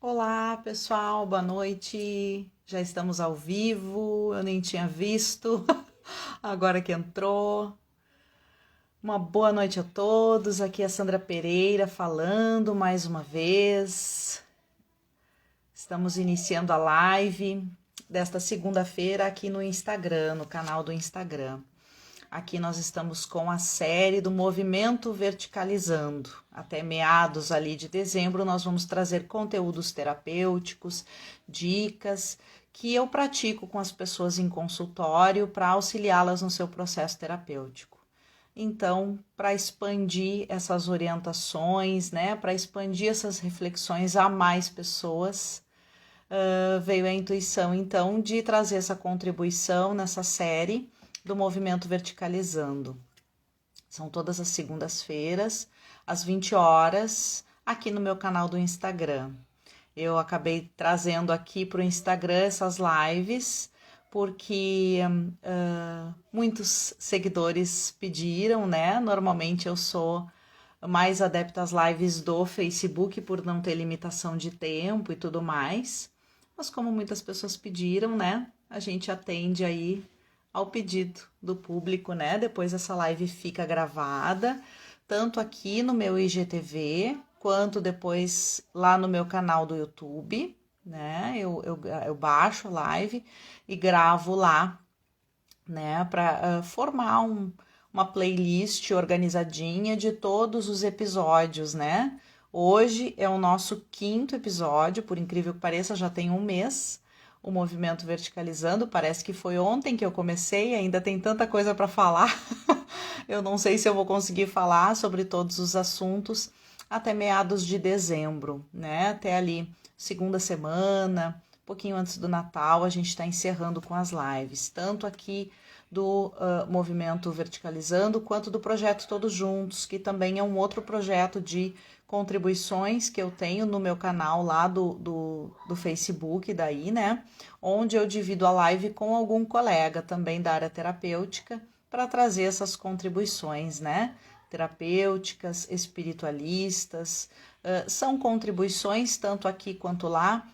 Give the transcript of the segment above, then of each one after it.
Olá, pessoal, boa noite. Já estamos ao vivo, eu nem tinha visto, agora que entrou. Uma boa noite a todos. Aqui é a Sandra Pereira falando mais uma vez. Estamos iniciando a live desta segunda-feira aqui no Instagram, no canal do Instagram. Aqui nós estamos com a série do Movimento Verticalizando. Até meados ali de dezembro nós vamos trazer conteúdos terapêuticos, dicas que eu pratico com as pessoas em consultório para auxiliá-las no seu processo terapêutico. Então, para expandir essas orientações, né, para expandir essas reflexões a mais pessoas, veio a intuição então de trazer essa contribuição nessa série do Movimento Verticalizando. São todas as segundas-feiras, às 20 horas, aqui no meu canal do Instagram. Eu acabei trazendo aqui para o Instagram essas lives, porque muitos seguidores pediram, né? Normalmente eu sou mais adepta às lives do Facebook, por não ter limitação de tempo e tudo mais. Mas como muitas pessoas pediram, né? A gente atende aí ao pedido do público, né? Depois essa live fica gravada, tanto aqui no meu IGTV, quanto depois lá no meu canal do YouTube, né? Eu baixo a live e gravo lá, né? Para formar uma playlist organizadinha de todos os episódios, né? Hoje é o nosso 5º episódio, por incrível que pareça, já tem um mês. O Movimento Verticalizando, parece que foi ontem que eu comecei, ainda tem tanta coisa para falar. Eu não sei se eu vou conseguir falar sobre todos os assuntos até meados de dezembro, né? Até ali, segunda semana, um pouquinho antes do Natal, a gente está encerrando com as lives, tanto aqui do Movimento Verticalizando, quanto do projeto Todos Juntos, que também é um outro projeto de contribuições que eu tenho no meu canal lá do Facebook, daí, né? Onde eu divido a live com algum colega também da área terapêutica para trazer essas contribuições, né? Terapêuticas, espiritualistas, são contribuições tanto aqui quanto lá,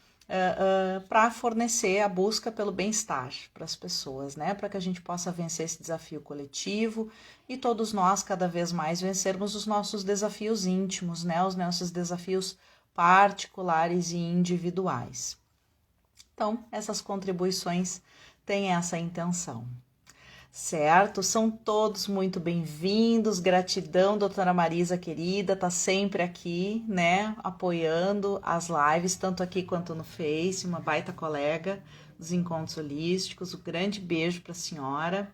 para fornecer a busca pelo bem-estar para as pessoas, né? Para que a gente possa vencer esse desafio coletivo e todos nós cada vez mais vencermos os nossos desafios íntimos, né? Os nossos desafios particulares e individuais. Então, essas contribuições têm essa intenção. Certo? São todos muito bem-vindos. Gratidão, doutora Marisa querida, tá sempre aqui, né, apoiando as lives, tanto aqui quanto no Face, uma baita colega dos encontros holísticos. Um grande beijo para a senhora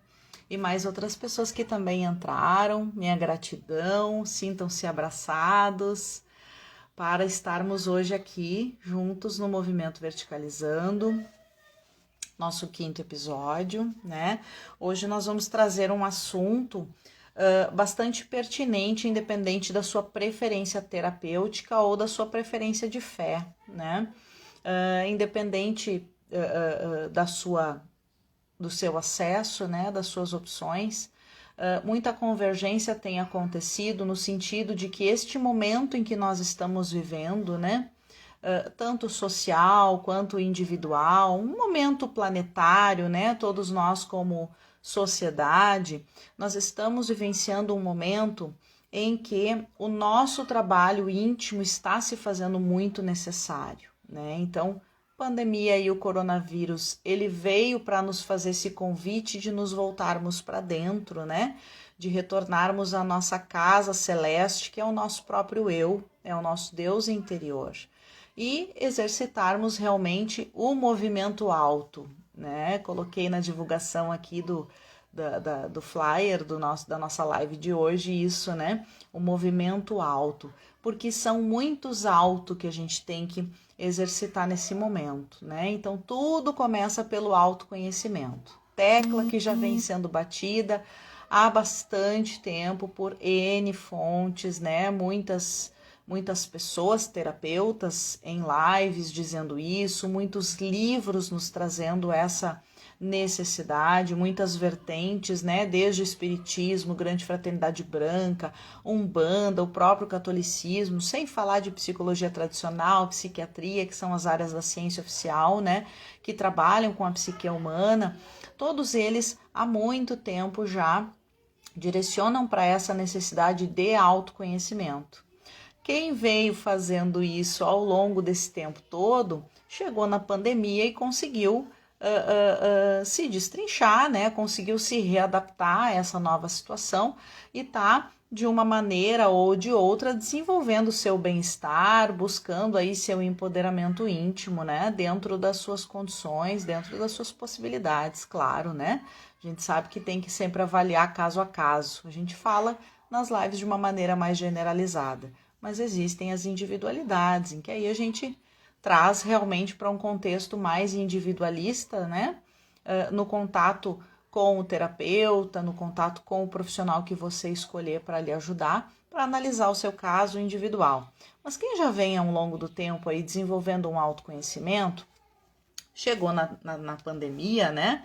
e mais outras pessoas que também entraram. Minha gratidão, sintam-se abraçados para estarmos hoje aqui juntos no Movimento Verticalizando. Nosso 5º episódio, né? Hoje nós vamos trazer um assunto bastante pertinente, independente da sua preferência terapêutica ou da sua preferência de fé, né? Independente do seu acesso, né? Das suas opções, muita convergência tem acontecido no sentido de que este momento em que nós estamos vivendo, né? Tanto social quanto individual, um momento planetário, né? Todos nós como sociedade, nós estamos vivenciando um momento em que o nosso trabalho íntimo está se fazendo muito necessário, né? Então, pandemia e o coronavírus, ele veio para nos fazer esse convite de nos voltarmos para dentro, né? De retornarmos à nossa casa celeste, que é o nosso próprio eu, é o nosso Deus interior. E exercitarmos realmente o movimento alto, né? Coloquei na divulgação aqui do flyer da nossa live de hoje isso, né? O movimento alto, porque são muitos altos que a gente tem que exercitar nesse momento, né? Então tudo começa pelo autoconhecimento, tecla que já vem sendo batida há bastante tempo por N fontes, né? Muitas pessoas, terapeutas em lives dizendo isso, muitos livros nos trazendo essa necessidade, muitas vertentes, né? Desde o espiritismo, grande fraternidade branca, umbanda, o próprio catolicismo, sem falar de psicologia tradicional, psiquiatria, que são as áreas da ciência oficial, né? Que trabalham com a psique humana, todos eles há muito tempo já direcionam para essa necessidade de autoconhecimento. Quem veio fazendo isso ao longo desse tempo todo, chegou na pandemia e conseguiu se destrinchar, né? Conseguiu se readaptar a essa nova situação e está, de uma maneira ou de outra, desenvolvendo seu bem-estar, buscando aí seu empoderamento íntimo, né? Dentro das suas condições, dentro das suas possibilidades, claro, né? A gente sabe que tem que sempre avaliar caso a caso. A gente fala nas lives de uma maneira mais generalizada, mas existem as individualidades, em que aí a gente traz realmente para um contexto mais individualista, né? No contato com o terapeuta, no contato com o profissional que você escolher para lhe ajudar, para analisar o seu caso individual. Mas quem já vem ao longo do tempo aí desenvolvendo um autoconhecimento, chegou na pandemia, né?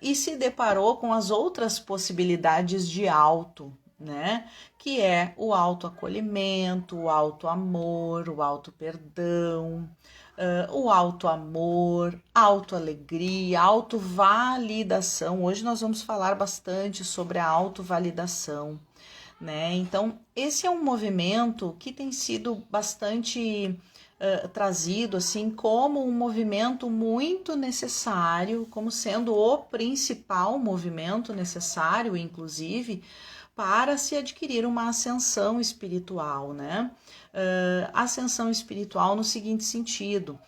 E se deparou com as outras possibilidades de auto, né? Que é o autoacolhimento, o autoamor, o autoperdão, o autoamor, autoalegria, autovalidação. Hoje nós vamos falar bastante sobre a autovalidação, né? Então, esse é um movimento que tem sido bastante trazido assim como um movimento muito necessário, como sendo o principal movimento necessário, inclusive, para se adquirir uma ascensão espiritual, né? Ascensão espiritual no seguinte sentido: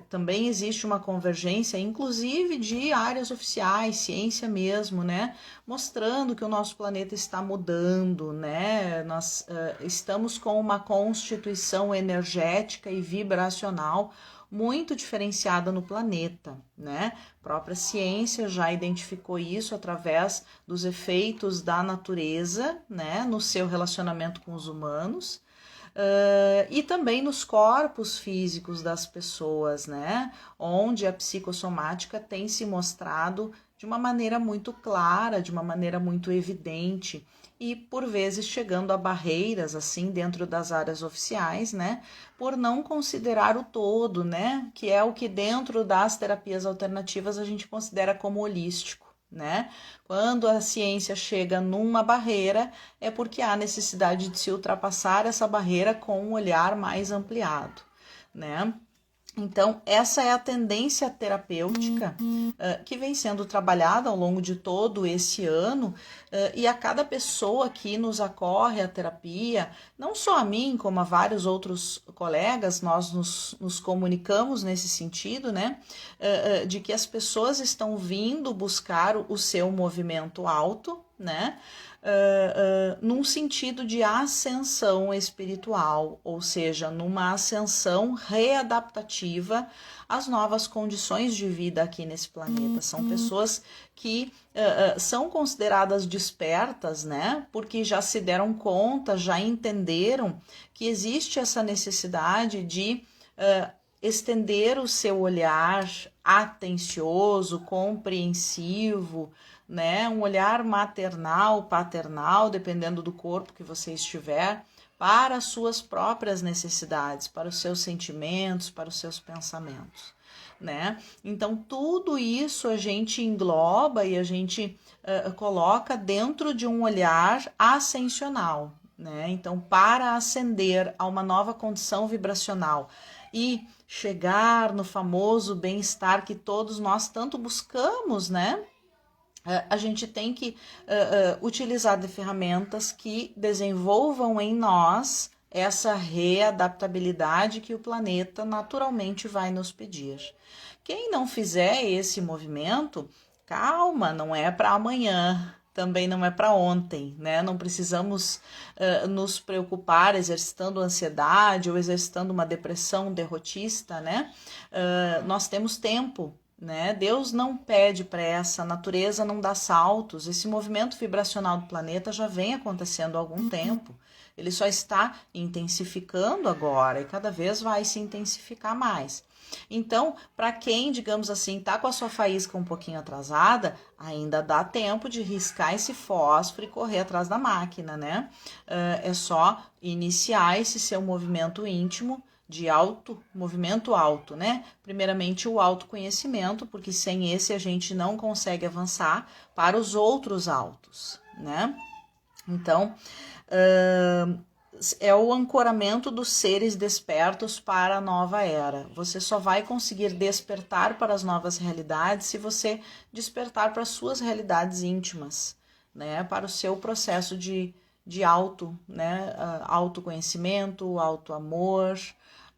também existe uma convergência, inclusive de áreas oficiais, ciência mesmo, né? Mostrando que o nosso planeta está mudando, né? Nós estamos com uma constituição energética e vibracional muito diferenciada no planeta, né? A própria ciência já identificou isso através dos efeitos da natureza, né? No seu relacionamento com os humanos. E também nos corpos físicos das pessoas, né? Onde a psicossomática tem se mostrado de uma maneira muito clara, de uma maneira muito evidente e por vezes chegando a barreiras assim dentro das áreas oficiais, né? Por não considerar o todo, né? Que é o que dentro das terapias alternativas a gente considera como holístico, né? Quando a ciência chega numa barreira, é porque há necessidade de se ultrapassar essa barreira com um olhar mais ampliado, né? Então, essa é a tendência terapêutica que vem sendo trabalhada ao longo de todo esse ano, e a cada pessoa que nos acorre à terapia, não só a mim, como a vários outros colegas, nós nos comunicamos nesse sentido, né? De que as pessoas estão vindo buscar o seu movimento alto, né? Num sentido de ascensão espiritual, ou seja, numa ascensão readaptativa às novas condições de vida aqui nesse planeta. São pessoas que são consideradas despertas, né? Porque já se deram conta, já entenderam que existe essa necessidade de estender o seu olhar atencioso, compreensivo, né? Um olhar maternal, paternal, dependendo do corpo que você estiver, para as suas próprias necessidades, para os seus sentimentos, para os seus pensamentos, né? Então, tudo isso a gente engloba e a gente coloca dentro de um olhar ascensional, né? Então, para ascender a uma nova condição vibracional e chegar no famoso bem-estar que todos nós tanto buscamos, né? A gente tem que utilizar de ferramentas que desenvolvam em nós essa readaptabilidade que o planeta naturalmente vai nos pedir. Quem não fizer esse movimento, calma, não é para amanhã, também não é para ontem, né? Não precisamos nos preocupar exercitando ansiedade ou exercitando uma depressão derrotista, né? Nós temos tempo, né? Deus não pede pressa, a natureza não dá saltos. Esse movimento vibracional do planeta já vem acontecendo há algum tempo. Ele só está intensificando agora e cada vez vai se intensificar mais. Então, para quem, digamos assim, está com a sua faísca um pouquinho atrasada, ainda dá tempo de riscar esse fósforo e correr atrás da máquina, né? É só iniciar esse seu movimento íntimo de movimento alto, né? Primeiramente o autoconhecimento, porque sem esse a gente não consegue avançar para os outros autos, né? Então, é o ancoramento dos seres despertos para a nova era. Você só vai conseguir despertar para as novas realidades se você despertar para as suas realidades íntimas, né? Para o seu processo de né? Autoconhecimento, autoamor,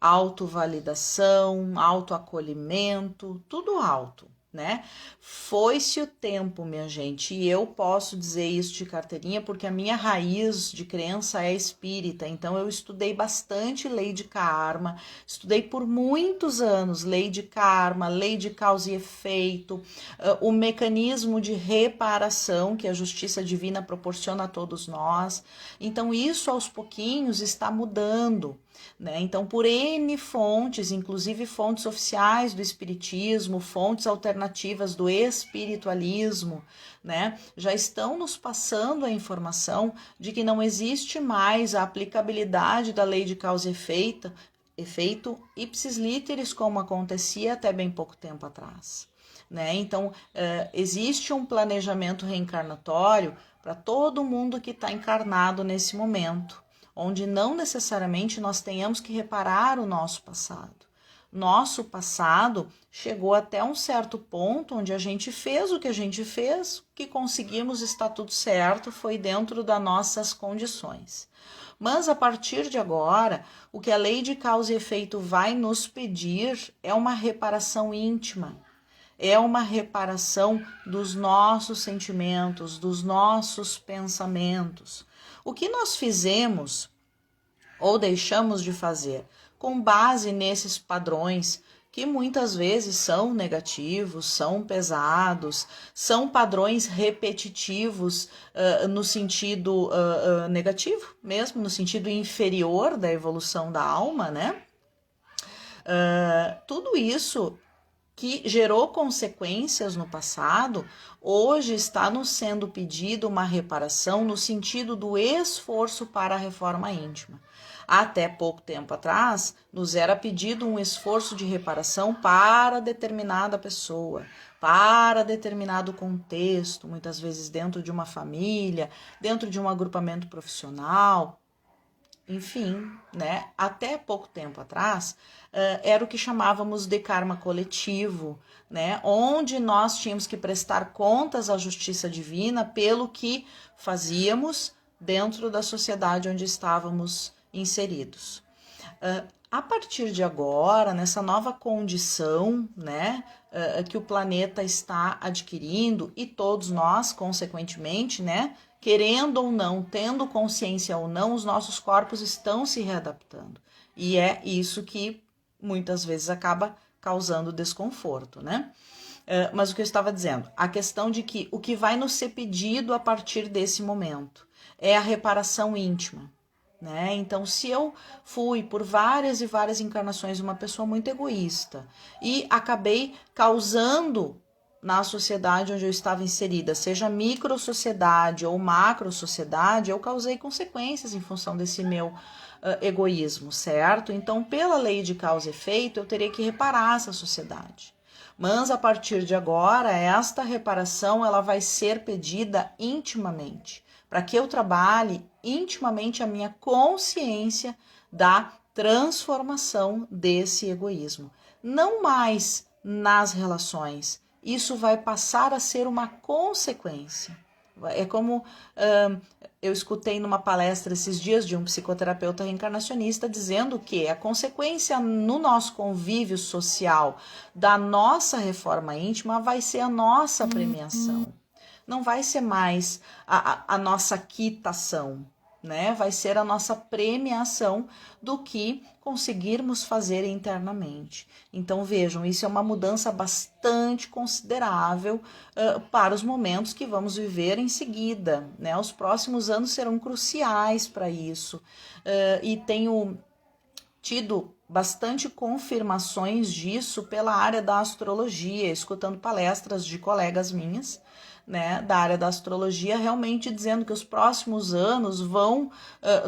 autovalidação, autoacolhimento, tudo auto, né? Foi-se o tempo, minha gente, e eu posso dizer isso de carteirinha porque a minha raiz de crença é espírita, então eu estudei bastante lei de karma, estudei por muitos anos lei de karma, lei de causa e efeito, o mecanismo de reparação que a justiça divina proporciona a todos nós, então isso aos pouquinhos está mudando, né? Então, por N fontes, inclusive fontes oficiais do espiritismo, fontes alternativas do espiritualismo, né, já estão nos passando a informação de que não existe mais a aplicabilidade da lei de causa e efeito ipsis literis, como acontecia até bem pouco tempo atrás, né? Então, existe um planejamento reencarnatório para todo mundo que está encarnado nesse momento, onde não necessariamente nós tenhamos que reparar o nosso passado. Nosso passado chegou até um certo ponto onde a gente fez o que a gente fez, que conseguimos, está tudo certo, foi dentro das nossas condições. Mas a partir de agora, o que a lei de causa e efeito vai nos pedir é uma reparação íntima, é uma reparação dos nossos sentimentos, dos nossos pensamentos. O que nós fizemos ou deixamos de fazer com base nesses padrões que muitas vezes são negativos, são pesados, são padrões repetitivos no sentido negativo mesmo, no sentido inferior da evolução da alma, né? Tudo isso que gerou consequências no passado, hoje está nos sendo pedido uma reparação no sentido do esforço para a reforma íntima. Até pouco tempo atrás, nos era pedido um esforço de reparação para determinada pessoa, para determinado contexto, muitas vezes dentro de uma família, dentro de um agrupamento profissional, enfim, né? Até pouco tempo atrás, era o que chamávamos de karma coletivo, né? Onde nós tínhamos que prestar contas à justiça divina pelo que fazíamos dentro da sociedade onde estávamos inseridos. A partir de agora, nessa nova condição, né, que o planeta está adquirindo e todos nós, consequentemente, né, querendo ou não, tendo consciência ou não, os nossos corpos estão se readaptando. E é isso que muitas vezes acaba causando desconforto, né? Mas o que eu estava dizendo, a questão de que o que vai nos ser pedido a partir desse momento é a reparação íntima, né? Então, se eu fui por várias e várias encarnações uma pessoa muito egoísta e acabei causando na sociedade onde eu estava inserida, seja micro sociedade ou macro sociedade, eu causei consequências em função desse meu egoísmo, certo? Então, pela lei de causa e efeito, eu teria que reparar essa sociedade. Mas a partir de agora, esta reparação ela vai ser pedida intimamente, para que eu trabalhe intimamente a minha consciência da transformação desse egoísmo. Não mais nas relações, isso vai passar a ser uma consequência. É como eu escutei numa palestra esses dias de um psicoterapeuta reencarnacionista dizendo que a consequência no nosso convívio social da nossa reforma íntima vai ser a nossa premiação. Não vai ser mais a nossa quitação, né? Vai ser a nossa premiação do que conseguirmos fazer internamente. Então, vejam, isso é uma mudança bastante considerável para os momentos que vamos viver em seguida, né? Os próximos anos serão cruciais para isso. E tenho tido bastante confirmações disso pela área da astrologia, escutando palestras de colegas minhas, né, da área da astrologia, realmente dizendo que os próximos anos vão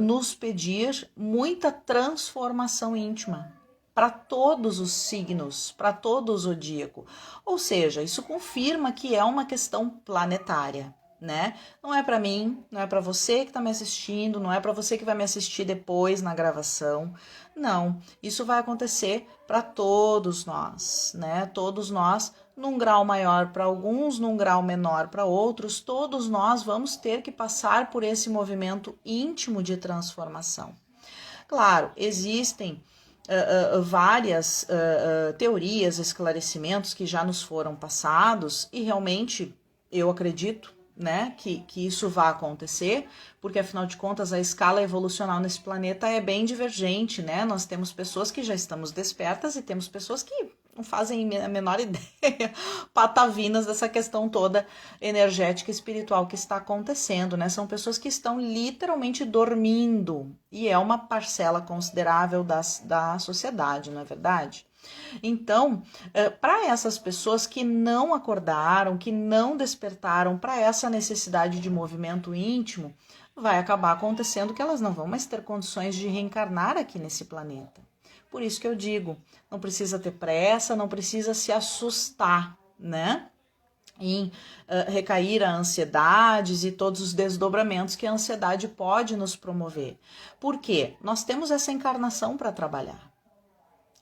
nos pedir muita transformação íntima para todos os signos, para todo o zodíaco. Ou seja, isso confirma que é uma questão planetária, né? Não é para mim, não é para você que está me assistindo, não é para você que vai me assistir depois na gravação. Não, isso vai acontecer para todos nós, né? Todos nós, num grau maior para alguns, num grau menor para outros, todos nós vamos ter que passar por esse movimento íntimo de transformação. Claro, existem várias teorias, esclarecimentos que já nos foram passados e realmente eu acredito, né, que isso vai acontecer, porque afinal de contas a escala evolucional nesse planeta é bem divergente, né? Nós temos pessoas que já estamos despertas e temos pessoas que não fazem a menor ideia, patavinas dessa questão toda energética e espiritual que está acontecendo, né? São pessoas que estão literalmente dormindo e é uma parcela considerável da sociedade, não é verdade? Então, para essas pessoas que não acordaram, que não despertaram para essa necessidade de movimento íntimo, vai acabar acontecendo que elas não vão mais ter condições de reencarnar aqui nesse planeta. Por isso que eu digo, não precisa ter pressa, não precisa se assustar, né? Em recair a ansiedades e todos os desdobramentos que a ansiedade pode nos promover. Por quê? Nós temos essa encarnação para trabalhar.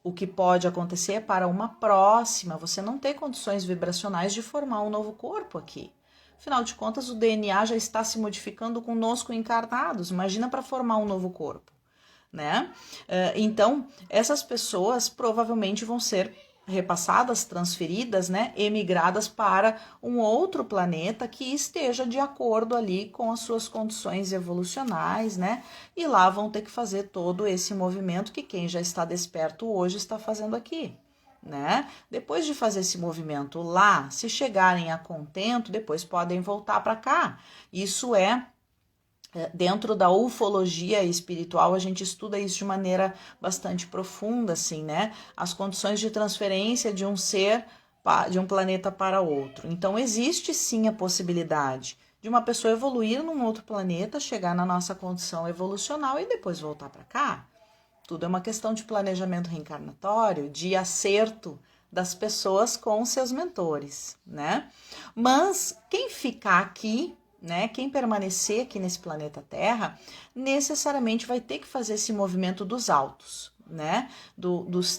O que pode acontecer para uma próxima, você não ter condições vibracionais de formar um novo corpo aqui. Afinal de contas, o DNA já está se modificando conosco encarnados. Imagina para formar um novo corpo, né? Então, essas pessoas provavelmente vão ser repassadas, transferidas, né, emigradas para um outro planeta que esteja de acordo ali com as suas condições evolucionais, né, e lá vão ter que fazer todo esse movimento que quem já está desperto hoje está fazendo aqui, né? Depois de fazer esse movimento lá, se chegarem a contento, depois podem voltar para cá. Isso é dentro da ufologia espiritual, a gente estuda isso de maneira bastante profunda, assim, né? As condições de transferência de um ser, de um planeta para outro. Então, existe sim a possibilidade de uma pessoa evoluir num outro planeta, chegar na nossa condição evolucional e depois voltar para cá. Tudo é uma questão de planejamento reencarnatório, de acerto das pessoas com seus mentores, né? Mas quem ficar aqui, né, quem permanecer aqui nesse planeta Terra, necessariamente vai ter que fazer esse movimento dos autos, né,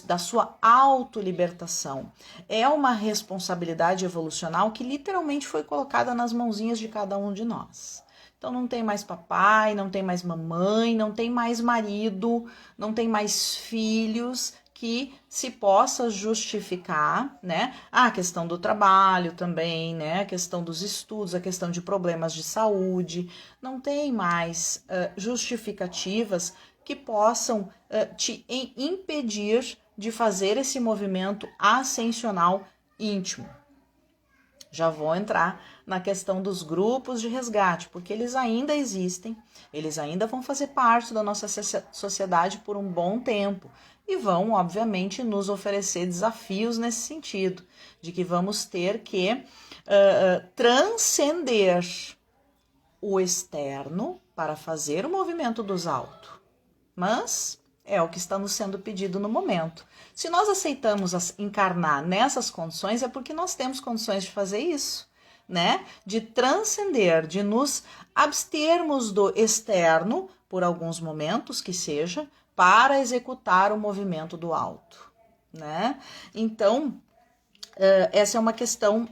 da sua autolibertação. É uma responsabilidade evolucional que literalmente foi colocada nas mãozinhas de cada um de nós. Então não tem mais papai, não tem mais mamãe, não tem mais marido, não tem mais filhos que se possa justificar, né? A questão do trabalho também, né? A questão dos estudos, a questão de problemas de saúde. Não tem mais justificativas que possam te impedir de fazer esse movimento ascensional íntimo. Já vou entrar na questão dos grupos de resgate, porque eles ainda existem, eles ainda vão fazer parte da nossa sociedade por um bom tempo e vão, obviamente, nos oferecer desafios nesse sentido, de que vamos ter que transcender o externo para fazer o movimento dos autos. Mas é o que está nos sendo pedido no momento. Se nós aceitamos encarnar nessas condições, é porque nós temos condições de fazer isso, né? De transcender, de nos abstermos do externo, por alguns momentos que seja, para executar o movimento do alto, né? Então, essa é uma questão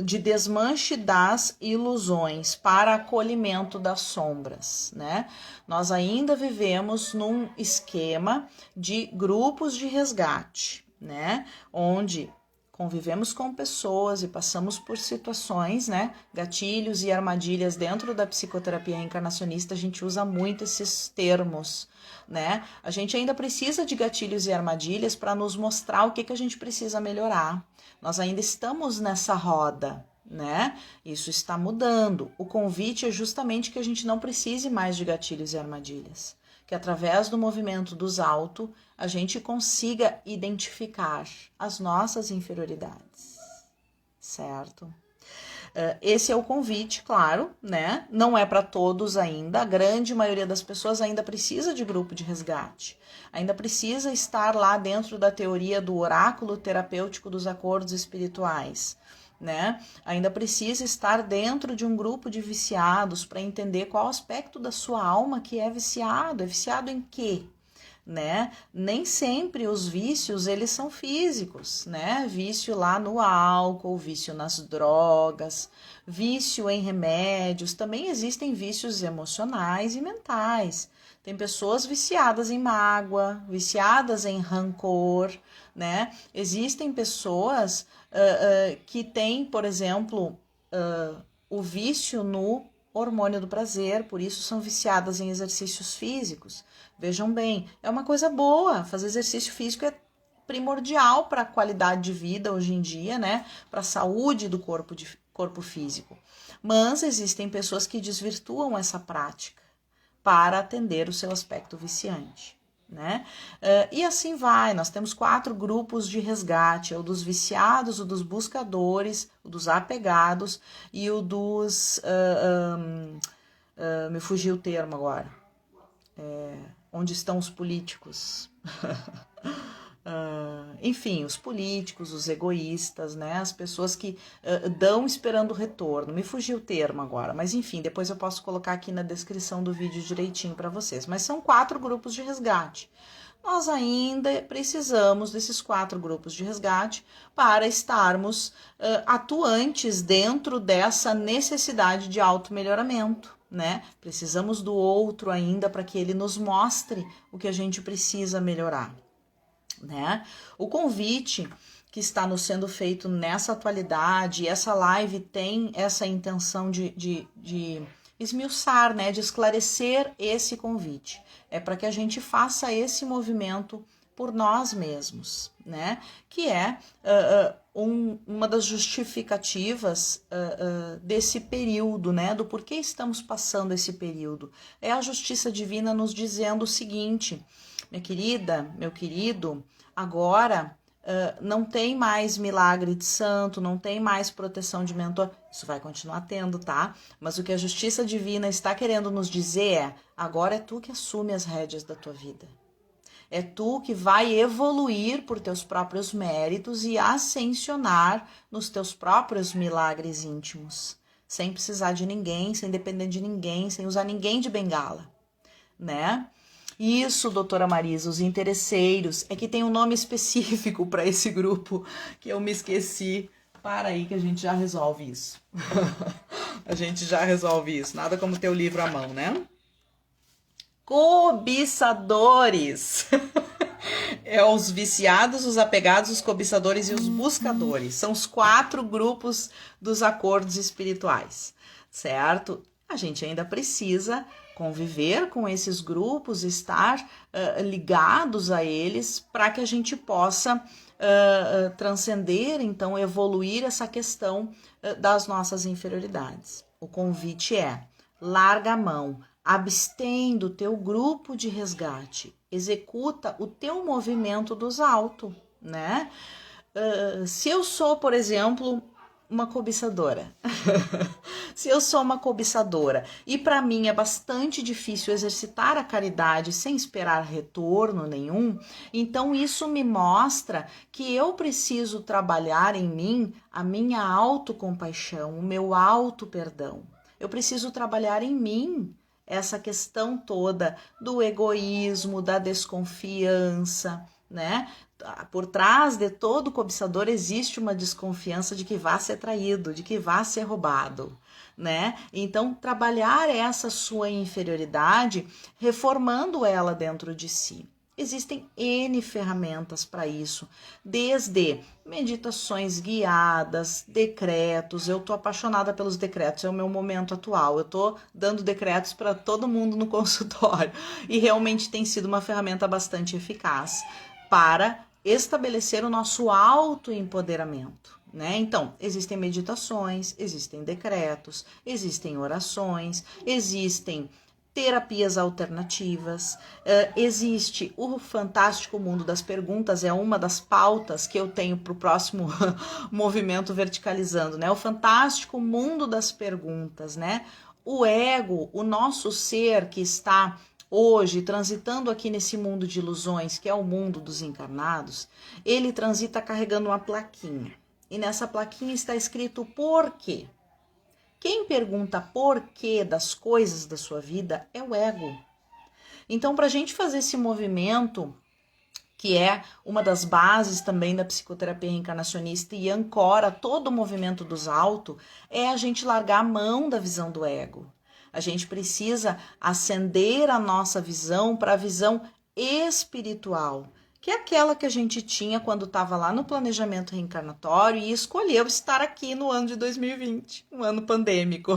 de desmanche das ilusões para acolhimento das sombras, né? Nós ainda vivemos num esquema de grupos de resgate, né? Onde convivemos com pessoas e passamos por situações, né? Gatilhos e armadilhas dentro da psicoterapia reencarnacionista, a gente usa muito esses termos, né? A gente ainda precisa de gatilhos e armadilhas para nos mostrar o que a gente precisa melhorar. Nós ainda estamos nessa roda, né? Isso está mudando. O convite é justamente que a gente não precise mais de gatilhos e armadilhas, que através do movimento dos auto, a gente consiga identificar as nossas inferioridades, certo? Esse é o convite, claro, né? Não é para todos ainda, a grande maioria das pessoas ainda precisa de grupo de resgate, ainda precisa estar lá dentro da teoria do oráculo terapêutico dos acordos espirituais, né? Ainda precisa estar dentro de um grupo de viciados para entender qual aspecto da sua alma que é viciado em quê? Né? Nem sempre os vícios eles são físicos, né? Vício lá no álcool, vício nas drogas, vício em remédios, também existem vícios emocionais e mentais. Tem pessoas viciadas em mágoa, viciadas em rancor, né? Existem pessoas que têm, por exemplo, o vício no hormônio do prazer, por isso são viciadas em exercícios físicos. Vejam bem, é uma coisa boa, fazer exercício físico é primordial para a qualidade de vida hoje em dia, né? Para a saúde do corpo físico. Mas existem pessoas que desvirtuam essa prática para atender o seu aspecto viciante, né? E assim vai, nós temos 4 grupos de resgate, o dos viciados, o dos buscadores, o dos apegados e o dos... me fugiu o termo agora. Onde estão os políticos? Enfim, os políticos, os egoístas, né? As pessoas que dão esperando retorno. Me fugiu o termo agora, mas enfim, depois eu posso colocar aqui na descrição do vídeo direitinho para vocês. Mas são 4 grupos de resgate. Nós ainda precisamos desses 4 grupos de resgate para estarmos atuantes dentro dessa necessidade de automelhoramento, né? Precisamos do outro ainda para que ele nos mostre o que a gente precisa melhorar, né? O convite que está nos sendo feito nessa atualidade, essa live tem essa intenção de esmiuçar, né? De esclarecer esse convite. É para que a gente faça esse movimento por nós mesmos, né? Que é uma das justificativas desse período, né? Do porquê estamos passando esse período. É a justiça divina nos dizendo o seguinte: minha querida, meu querido, agora não tem mais milagre de santo, não tem mais proteção de mentor. Isso vai continuar tendo, tá? Mas o que a justiça divina está querendo nos dizer é: agora é tu que assume as rédeas da tua vida. É tu que vai evoluir por teus próprios méritos e ascensionar nos teus próprios milagres íntimos, sem precisar de ninguém, sem depender de ninguém, sem usar ninguém de bengala, né? Isso, doutora Marisa, os interesseiros, é que tem um nome específico para esse grupo que eu me esqueci. Para aí que a gente já resolve isso. A gente já resolve isso. Nada como ter o livro à mão, né? Cobiçadores. É os viciados, os apegados, os cobiçadores e os buscadores. São os 4 grupos dos acordos espirituais, certo? A gente ainda precisa conviver com esses grupos, estar ligados a eles para que a gente possa transcender, então evoluir essa questão das nossas inferioridades. O convite é: larga a mão, abstém do teu grupo de resgate, executa o teu movimento dos auto, né? Se eu sou, por exemplo, uma cobiçadora, se eu sou uma cobiçadora e para mim é bastante difícil exercitar a caridade sem esperar retorno nenhum, então isso me mostra que eu preciso trabalhar em mim a minha autocompaixão, o meu auto-perdão. Eu preciso trabalhar em mim essa questão toda do egoísmo, da desconfiança, né? Por trás de todo cobiçador existe uma desconfiança de que vá ser traído, de que vá ser roubado, né? Então, trabalhar essa sua inferioridade, reformando ela dentro de si. Existem N ferramentas para isso, desde meditações guiadas, decretos. Eu tô apaixonada pelos decretos, é o meu momento atual. Eu tô dando decretos para todo mundo no consultório e realmente tem sido uma ferramenta bastante eficaz para estabelecer o nosso autoempoderamento, né? Então, existem meditações, existem decretos, existem orações, existem terapias alternativas, existe o fantástico mundo das perguntas, é uma das pautas que eu tenho para o próximo movimento Verticalizando, né? O fantástico mundo das perguntas, né? O ego, o nosso ser que está hoje transitando aqui nesse mundo de ilusões, que é o mundo dos encarnados, ele transita carregando uma plaquinha. E nessa plaquinha está escrito por quê. Quem pergunta porquê das coisas da sua vida é o ego. Então, para a gente fazer esse movimento, que é uma das bases também da psicoterapia reencarnacionista e ancora todo o movimento dos autos, é a gente largar a mão da visão do ego. A gente precisa acender a nossa visão para a visão espiritual, que é aquela que a gente tinha quando estava lá no planejamento reencarnatório e escolheu estar aqui no ano de 2020, um ano pandêmico,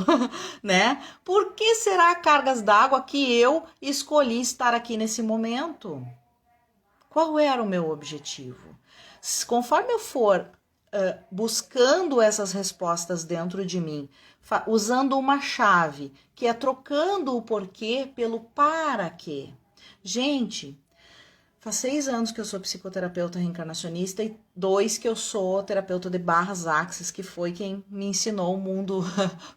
né? Por que será, cargas d'água, que eu escolhi estar aqui nesse momento? Qual era o meu objetivo? Conforme eu for buscando essas respostas dentro de mim, usando uma chave, que é trocando o porquê pelo para quê. Gente, faz 6 anos que eu sou psicoterapeuta reencarnacionista e 2 que eu sou terapeuta de barras axis, que foi quem me ensinou o mundo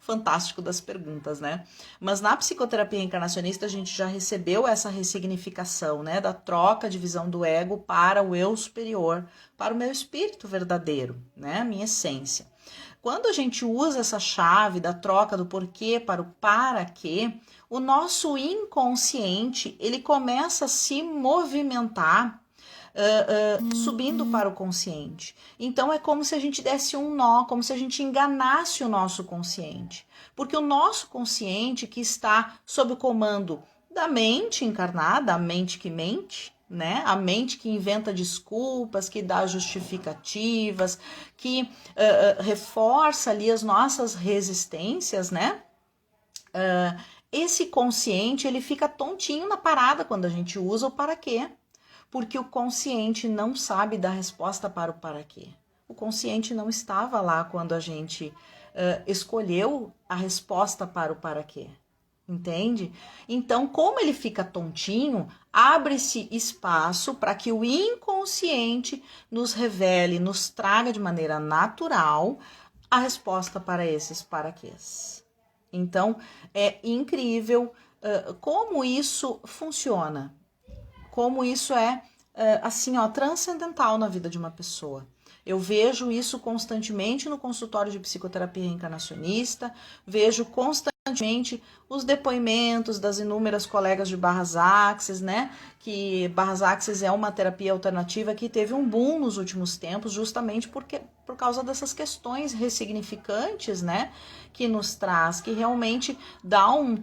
fantástico das perguntas, né? Mas na psicoterapia reencarnacionista a gente já recebeu essa ressignificação, né? Da troca de visão do ego para o eu superior, para o meu espírito verdadeiro, né? A minha essência. Quando a gente usa essa chave da troca do porquê para o para quê, o nosso inconsciente ele começa a se movimentar subindo para o consciente. Então é como se a gente desse um nó, como se a gente enganasse o nosso consciente. Porque o nosso consciente que está sob o comando da mente encarnada, a mente que mente, né? A mente que inventa desculpas, que dá justificativas, que reforça ali as nossas resistências, né? Esse consciente, ele fica tontinho na parada quando a gente usa o para quê. Porque o consciente não sabe dar resposta para o para quê. O consciente não estava lá quando a gente escolheu a resposta para o para quê. Entende? Então, como ele fica tontinho, abre-se espaço para que o inconsciente nos revele, nos traga de maneira natural a resposta para esses paraquês. Então, é incrível como isso funciona, como isso é assim, ó, transcendental na vida de uma pessoa. Eu vejo isso constantemente no consultório de psicoterapia reencarnacionista, vejo constantemente os depoimentos das inúmeras colegas de Barras Axis, né? Que Barras Axis é uma terapia alternativa que teve um boom nos últimos tempos, justamente por causa dessas questões ressignificantes, né? Que nos traz, que realmente dá um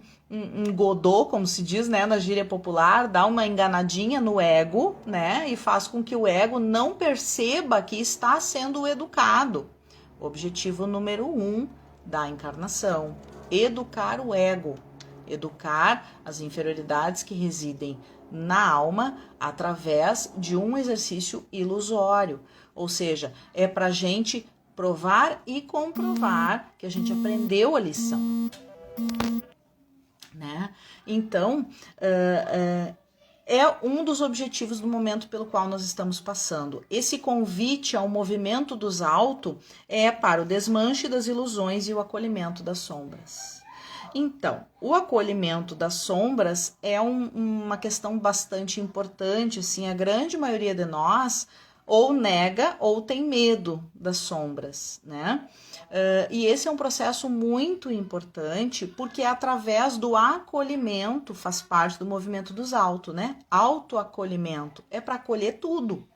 godô, como se diz, né, na gíria popular, dá uma enganadinha no ego, né, e faz com que o ego não perceba que está sendo educado. Objetivo número 1 da encarnação: educar o ego, educar as inferioridades que residem na alma através de um exercício ilusório, ou seja, é para a gente provar e comprovar que a gente aprendeu a lição. Né? Então, é um dos objetivos do momento pelo qual nós estamos passando. Esse convite ao movimento dos autos é para o desmanche das ilusões e o acolhimento das sombras. Então, o acolhimento das sombras é uma questão bastante importante. Assim, a grande maioria de nós ou nega ou tem medo das sombras, né? E esse é um processo muito importante, porque através do acolhimento, faz parte do movimento dos autos, né? Autoacolhimento é para acolher tudo,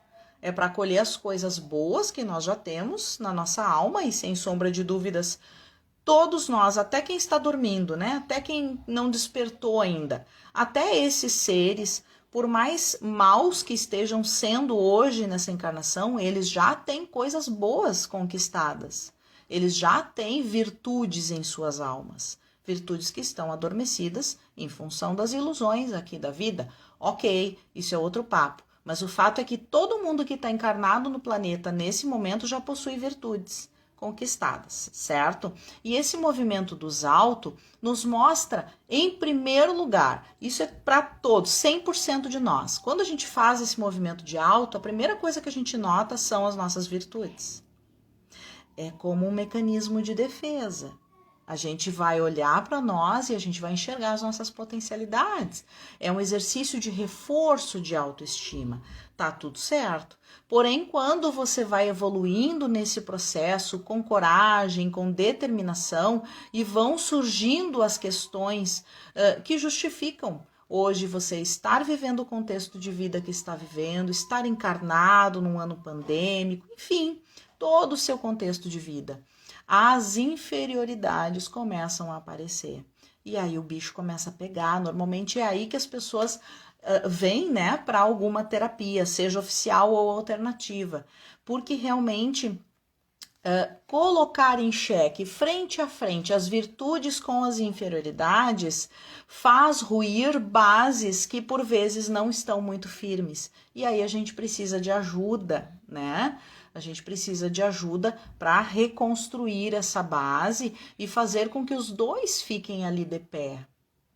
é para acolher as coisas boas que nós já temos na nossa alma, e sem sombra de dúvidas, todos nós, até quem está dormindo, né? Até quem não despertou ainda, até esses seres, por mais maus que estejam sendo hoje nessa encarnação, eles já têm coisas boas conquistadas. Eles já têm virtudes em suas almas. Virtudes que estão adormecidas em função das ilusões aqui da vida. Ok, isso é outro papo. Mas o fato é que todo mundo que está encarnado no planeta nesse momento já possui virtudes. conquistadas, certo? E esse movimento dos alto nos mostra, em primeiro lugar, isso é para todos, 100% de nós. Quando a gente faz esse movimento de alto, a primeira coisa que a gente nota são as nossas virtudes. É como um mecanismo de defesa. A gente vai olhar para nós e a gente vai enxergar as nossas potencialidades. É um exercício de reforço de autoestima. Tá tudo certo. Porém, quando você vai evoluindo nesse processo com coragem, com determinação, e vão surgindo as questões que justificam hoje você estar vivendo o contexto de vida que está vivendo, estar encarnado num ano pandêmico, enfim, todo o seu contexto de vida. As inferioridades começam a aparecer. E aí o bicho começa a pegar. Normalmente é aí que as pessoas vêm, né, para alguma terapia, seja oficial ou alternativa. Porque realmente colocar em xeque, frente a frente, as virtudes com as inferioridades faz ruir bases que por vezes não estão muito firmes. E aí a gente precisa de ajuda, né? A gente precisa de ajuda para reconstruir essa base e fazer com que os dois fiquem ali de pé.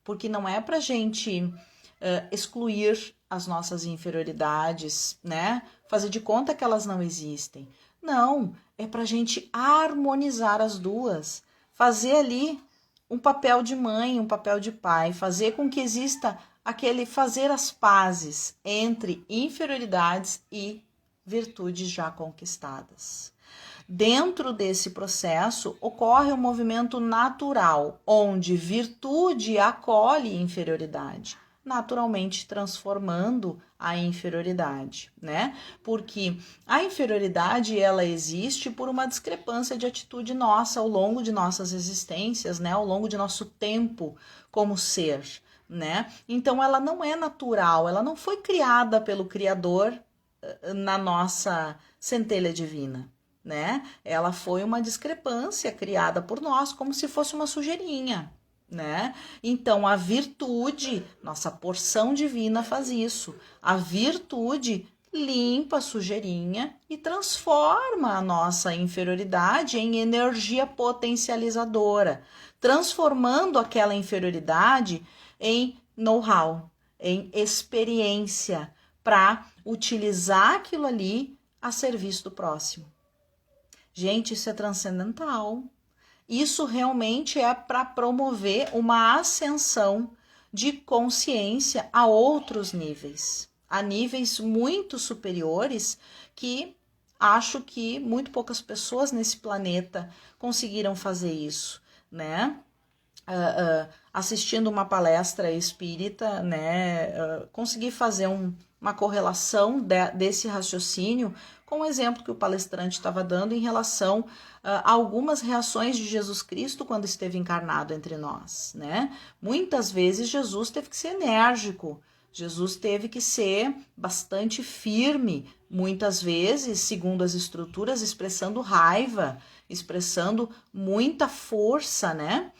Porque não é para a gente excluir as nossas inferioridades, né? Fazer de conta que elas não existem. Não, é para a gente harmonizar as duas. Fazer ali um papel de mãe, um papel de pai. Fazer com que exista fazer as pazes entre inferioridades e virtudes já conquistadas. Dentro desse processo, ocorre um movimento natural, onde virtude acolhe inferioridade, naturalmente transformando a inferioridade, né? Porque a inferioridade, ela existe por uma discrepância de atitude nossa ao longo de nossas existências, né? Ao longo de nosso tempo como ser, né? Então, ela não é natural, ela não foi criada pelo Criador na nossa centelha divina, né? Ela foi uma discrepância criada por nós, como se fosse uma sujeirinha, né? Então, a virtude, nossa porção divina faz isso. A virtude limpa a sujeirinha e transforma a nossa inferioridade em energia potencializadora, transformando aquela inferioridade em know-how, em experiência, para utilizar aquilo ali a serviço do próximo. Gente, isso é transcendental. Isso realmente é para promover uma ascensão de consciência a outros níveis, a níveis muito superiores que acho que muito poucas pessoas nesse planeta conseguiram fazer isso, né? Assistindo uma palestra espírita, né, consegui fazer uma correlação desse raciocínio com o exemplo que o palestrante estava dando em relação a algumas reações de Jesus Cristo quando esteve encarnado entre nós, né? Muitas vezes Jesus teve que ser enérgico, Jesus teve que ser bastante firme, muitas vezes, segundo as estruturas, expressando raiva, expressando muita força, né?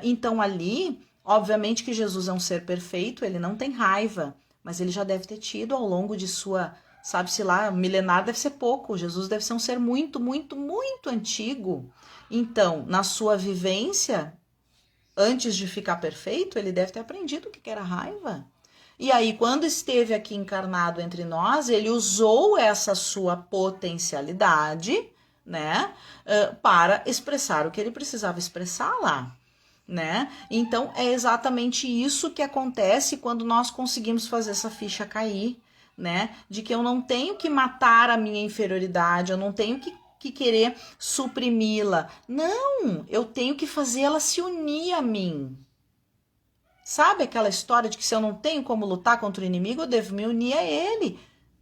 Então ali, obviamente que Jesus é um ser perfeito, ele não tem raiva, mas ele já deve ter tido ao longo de sua, sabe-se lá, milenar deve ser pouco, Jesus deve ser um ser muito, muito, muito antigo. Então, na sua vivência, antes de ficar perfeito, ele deve ter aprendido o que era raiva. E aí, quando esteve aqui encarnado entre nós, ele usou essa sua potencialidade, né, para expressar o que ele precisava expressar lá. Né? Então é exatamente isso que acontece quando nós conseguimos fazer essa ficha cair, né? De que eu não tenho que matar a minha inferioridade, eu não tenho que querer suprimi-la. Não, eu tenho que fazer ela se unir a mim. Sabe aquela história de que se eu não tenho como lutar contra o inimigo, eu devo me unir a ele?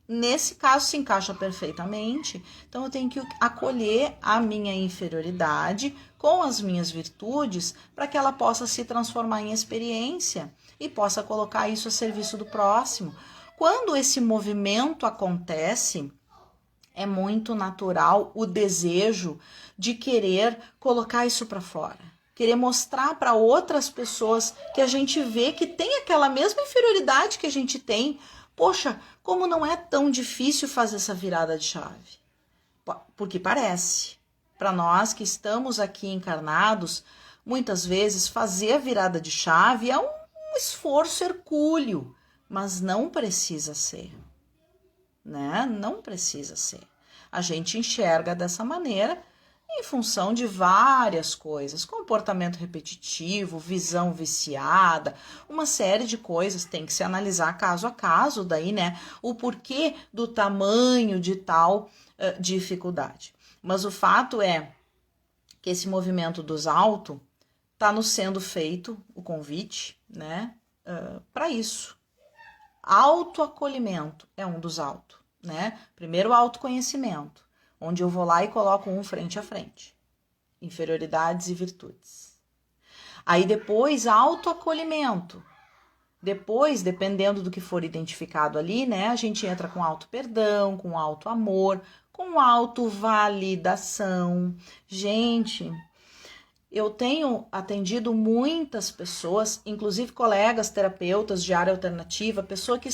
Nesse caso se encaixa perfeitamente. Então eu tenho que acolher a minha inferioridade com as minhas virtudes para que ela possa se transformar em experiência e possa colocar isso a serviço do próximo. Quando esse movimento acontece, é muito natural o desejo de querer colocar isso para fora. Querer mostrar para outras pessoas que a gente vê que tem aquela mesma inferioridade que a gente tem. Poxa, como não é tão difícil fazer essa virada de chave? Porque parece. para nós que estamos aqui encarnados, muitas vezes fazer a virada de chave é um esforço hercúleo, mas não precisa ser, né? Não precisa ser. A gente enxerga dessa maneira em função de várias coisas, comportamento repetitivo, visão viciada, uma série de coisas, tem que se analisar caso a caso, daí, né, o porquê do tamanho de tal dificuldade. Mas o fato é que esse movimento dos auto está nos sendo feito o convite, né, para isso. Autoacolhimento é um dos auto, né? Primeiro, autoconhecimento, onde eu vou lá e coloco um frente a frente. Inferioridades e virtudes. Aí depois, autoacolhimento. Depois, dependendo do que for identificado ali, né? A gente entra com auto-perdão, com auto-amor, com auto-validação. Gente, eu tenho atendido muitas pessoas, inclusive colegas terapeutas de área alternativa, pessoas que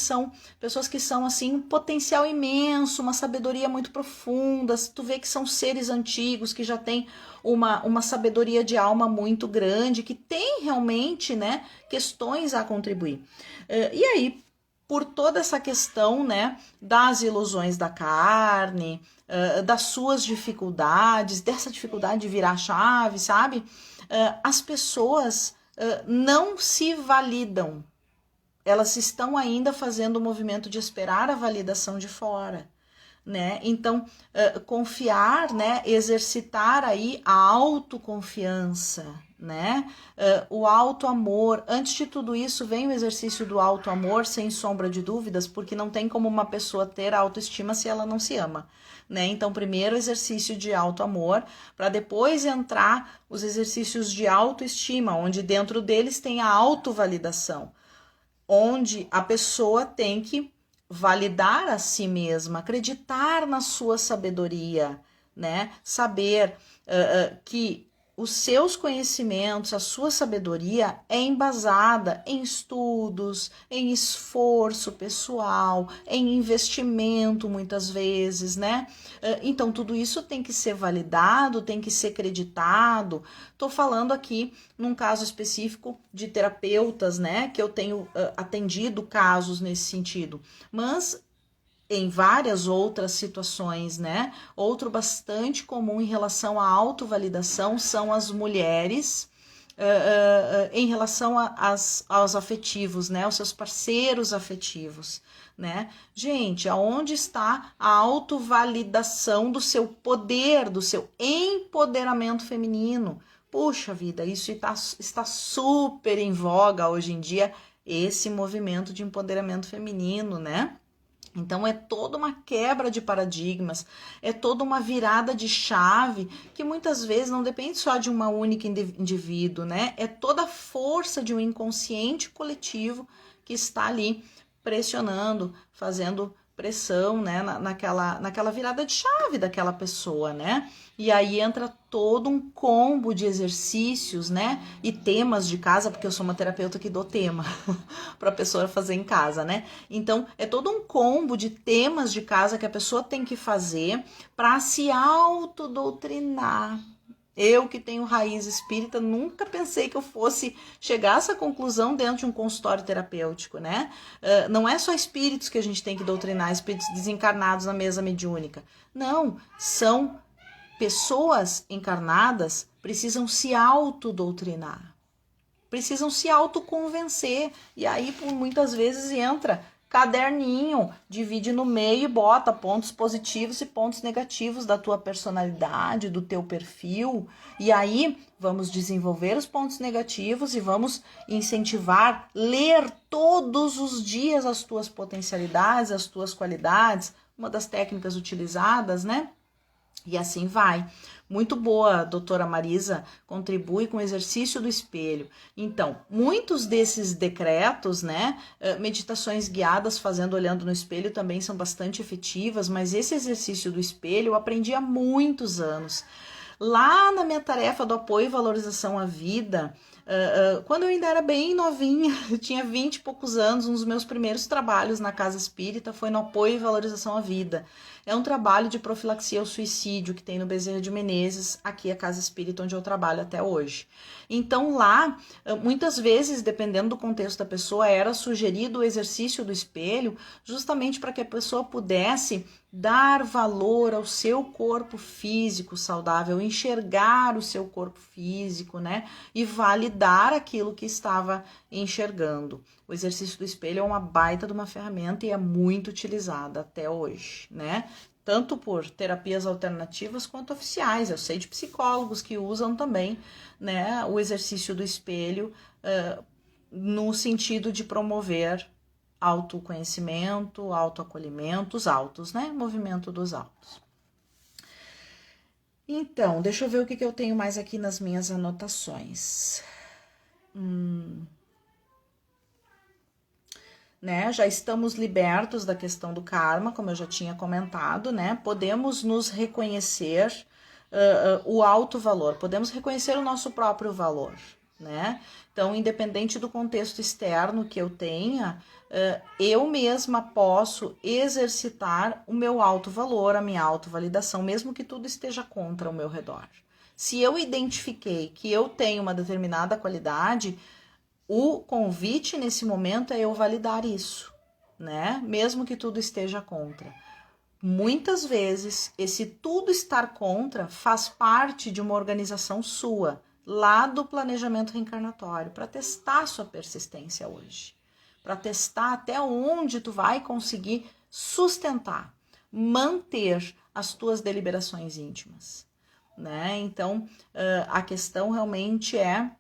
são assim, um potencial imenso, uma sabedoria muito profunda. Tu vê que são seres antigos, que já têm uma sabedoria de alma muito grande, que tem realmente, né, questões a contribuir. E aí, por toda essa questão, né, das ilusões da carne, das suas dificuldades, dessa dificuldade de virar chave, sabe? As pessoas não se validam. Elas estão ainda fazendo o movimento de esperar a validação de fora, né? Então, confiar, né, exercitar aí a autoconfiança, né? O auto-amor. Antes de tudo isso, vem o exercício do auto-amor, sem sombra de dúvidas, porque não tem como uma pessoa ter autoestima se ela não se ama, né? Então, primeiro o exercício de auto-amor, para depois entrar os exercícios de autoestima, onde dentro deles tem a autovalidação, onde a pessoa tem que validar a si mesma, acreditar na sua sabedoria, né? Saber que os seus conhecimentos, a sua sabedoria é embasada em estudos, em esforço pessoal, em investimento muitas vezes, né? Então tudo isso tem que ser validado, tem que ser acreditado. Tô falando aqui num caso específico de terapeutas, né? Que eu tenho atendido casos nesse sentido, mas em várias outras situações, né? Outro bastante comum em relação à autovalidação são as mulheres em relação aos afetivos, né? Os seus parceiros afetivos, né? Gente, aonde está a autovalidação do seu poder, do seu empoderamento feminino? Puxa vida, isso está super em voga hoje em dia, esse movimento de empoderamento feminino, né? Então é toda uma quebra de paradigmas, é toda uma virada de chave que muitas vezes não depende só de uma única indivíduo, né? É toda a força de um inconsciente coletivo que está ali pressionando, fazendo pressão, né, naquela virada de chave daquela pessoa, né? E aí entra todo um combo de exercícios, né, e temas de casa, porque eu sou uma terapeuta que dou tema para a pessoa fazer em casa, né? Então, é todo um combo de temas de casa que a pessoa tem que fazer para se autodoutrinar. Eu, que tenho raiz espírita, nunca pensei que eu fosse chegar a essa conclusão dentro de um consultório terapêutico, né? Não é só espíritos que a gente tem que doutrinar, espíritos desencarnados na mesa mediúnica. Não, são pessoas encarnadas, precisam se autodoutrinar, precisam se autoconvencer. E aí, por muitas vezes, entra caderninho, divide no meio e bota pontos positivos e pontos negativos da tua personalidade, do teu perfil. E aí vamos desenvolver os pontos negativos e vamos incentivar, ler todos os dias as tuas potencialidades, as tuas qualidades, uma das técnicas utilizadas, né? E assim vai. Muito boa, doutora Marisa, contribui com o exercício do espelho. Então, muitos desses decretos, né, meditações guiadas fazendo olhando no espelho também são bastante efetivas, mas esse exercício do espelho eu aprendi há muitos anos. Lá na minha tarefa do apoio e valorização à vida, quando eu ainda era bem novinha, eu tinha 20 e poucos anos, um dos meus primeiros trabalhos na Casa Espírita foi no apoio e valorização à vida. É um trabalho de profilaxia ao suicídio que tem no Bezerra de Menezes, aqui a Casa Espírita onde eu trabalho até hoje. Então lá, muitas vezes, dependendo do contexto da pessoa, era sugerido o exercício do espelho justamente para que a pessoa pudesse dar valor ao seu corpo físico saudável, enxergar o seu corpo físico, né? E validar aquilo que estava enxergando. O exercício do espelho é uma baita de uma ferramenta e é muito utilizada até hoje, né? Tanto por terapias alternativas quanto oficiais. Eu sei de psicólogos que usam também, né, o exercício do espelho no sentido de promover autoconhecimento, autoacolhimento, os autos, né? Movimento dos autos. Então, deixa eu ver o que eu tenho mais aqui nas minhas anotações. Né? Já estamos libertos da questão do karma, como eu já tinha comentado, né? Podemos nos reconhecer o alto valor, podemos reconhecer o nosso próprio valor, né? Então, independente do contexto externo que eu tenha, eu mesma posso exercitar o meu alto valor, a minha autovalidação, mesmo que tudo esteja contra o meu redor. Se eu identifiquei que eu tenho uma determinada qualidade, o convite nesse momento é eu validar isso, né? Mesmo que tudo esteja contra. Muitas vezes, esse tudo estar contra faz parte de uma organização sua, lá do planejamento reencarnatório, para testar sua persistência hoje. Para testar até onde tu vai conseguir sustentar, manter as tuas deliberações íntimas, né? Então, a questão realmente é